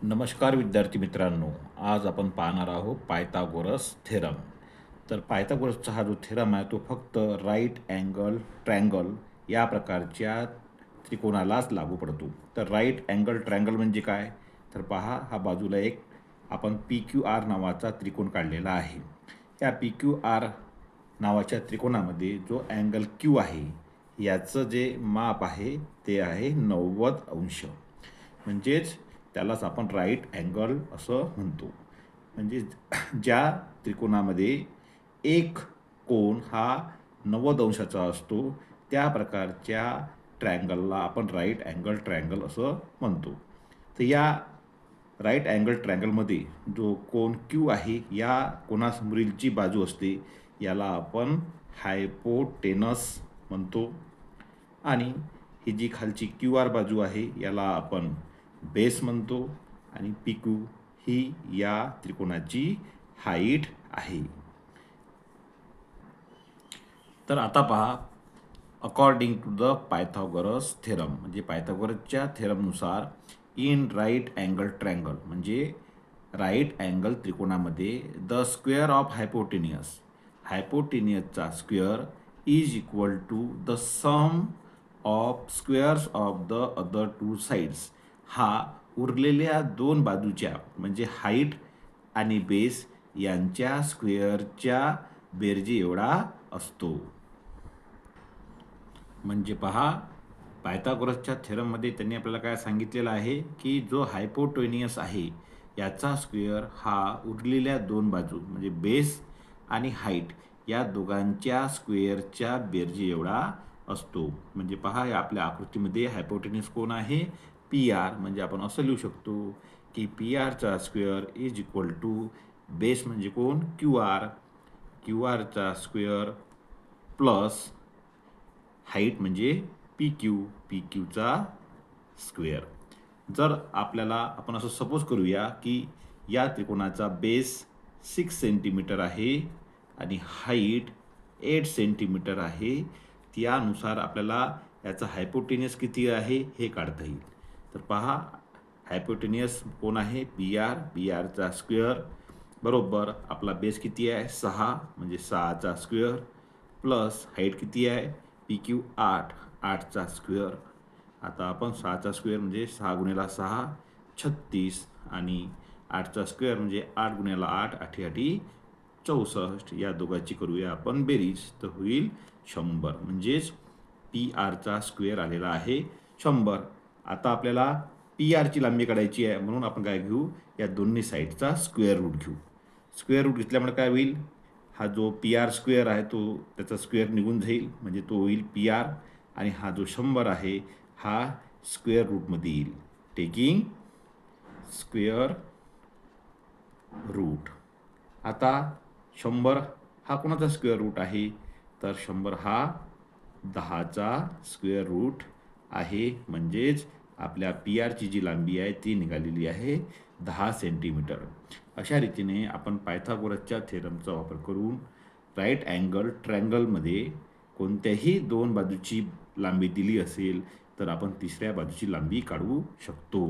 नमस्कार विद्यार्थी मित्रांनो. आज आपण पाहणार आहोत पायथागोरस थेरम. तर पायथागोरसचा हा जो थेरम आहे तो फक्त राईट अँगल ट्रँगल या प्रकारच्या त्रिकोणालाच लागू पडतो. तर राईट अँगल ट्रँगल म्हणजे काय? तर पहा, हा बाजूला एक आपण PQR नावाचा त्रिकोण काढलेला आहे. या PQR नावाच्या त्रिकोणामध्ये जो अँगल Q आहे याचं जे माप आहे ते आहे 90 अंश. म्हणजेच त्यालाच आपण राईट अँगल असं म्हणतो. म्हणजे ज्या त्रिकोणामध्ये एक कोन हा 90 अंशाचा असतो त्या प्रकारच्या ट्रँगलला आपण राईट अँगल ट्रँगल असं म्हणतो. तर या राईट अँगल ट्रँगलमध्ये जो कोन क्यू आहे या कोनासमोरील जी बाजू असते याला आपण हायपोटेनस म्हणतो. आणि ही जी खालची QR बाजू आहे याला आपण बेस म्हणतो. आणि PQ ही या त्रिकोणाची हाईट आहे. तर आता पहा, according to the Pythagoras theorem म्हणजे पायथागोरसच्या थेरमनुसार इन राईट अँगल ट्रँगल म्हणजे राईट अँगल त्रिकोणामध्ये द स्क्वेअर ऑफ हायपोटेनियसचा square is equal to the sum of squares of the other two sides. हा उरलेल्या दोन बाजूच्या म्हणजे हाईट आणि बेस यांच्या स्क्वेअरच्या बेरजे एवढा असतो. म्हणजे पहा, पायथागोरसच्या थेरममध्ये त्यांनी आपल्याला काय सांगितलेलं आहे की जो हायपोटेनियस आहे याचा स्क्वेअर हा उरलेल्या दोन बाजू म्हणजे बेस आणि हाईट या दोघांच्या स्क्वेअरच्या बेरजे एवढा असतो. म्हणजे पहा, या आपल्या आकृतीमध्ये हायपोटेनियस कोण आहे? PR. म्हणजे आपण असं लिहू शकतो की PRचा square is equal to base म्हणजे कोण? QR चा स्क्वेअर प्लस हाईट म्हणजे PQचा स्क्वेअर. जर आपल्याला आपण असं सपोज करूया की या त्रिकोणाचा बेस 6 सेंटीमीटर आहे आणि हाईट 8 सेंटीमीटर आहे. त्यानुसार आपल्याला याचा हायपोटेनियस किती आहे हे काढता येईल. तर पहा, हायपोटेनियस कोण आहे? PRचा स्क्वेअर बरोबर आपला बेस किती आहे? 6 म्हणजे 6चा स्क्वेअर प्लस हाईट किती आहे? PQ 8चा स्क्वेअर. आता आपण 6चा स्क्वेअर म्हणजे 6 गुणिले 6 36 आणि 8चा स्क्वेअर म्हणजे 8 गुणिले 8 8 64. या दोघांची करूया आपण बेरीज तर होईल 100. म्हणजेच PRचा स्क्वेअर आलेला आहे 100. आता आपल्याला PRची लांबी काढायची आहे म्हणून आपण काय घेऊ? या दोन्ही साईडचा स्क्वेअर रूट घेऊ. स्क्वेअर रूट घेतल्यामुळे काय होईल? हा जो PR स्क्वेअर आहे तो त्याचा स्क्वेअर निघून जाईल म्हणजे तो होईल PR. आणि हा जो 100 आहे हा स्क्वेअर रूटमध्ये येईल. Taking square root. आता 100 हा कोणाचा स्क्वेअर रूट आहे? तर 100 हा 10चा स्क्वेअर रूट आहे. म्हणजेच आपल्या PRची जी लांबी आहे ती निघालेली आहे 10 सेंटीमीटर. अशा रीतीने आपण पायथागोरसच्या थेरमचा वापर करून राईट अँगल ट्रँगलमध्ये कोणत्याही दोन बाजूची लांबी दिली असेल तर आपण तिसऱ्या बाजूची लांबी काढू शकतो.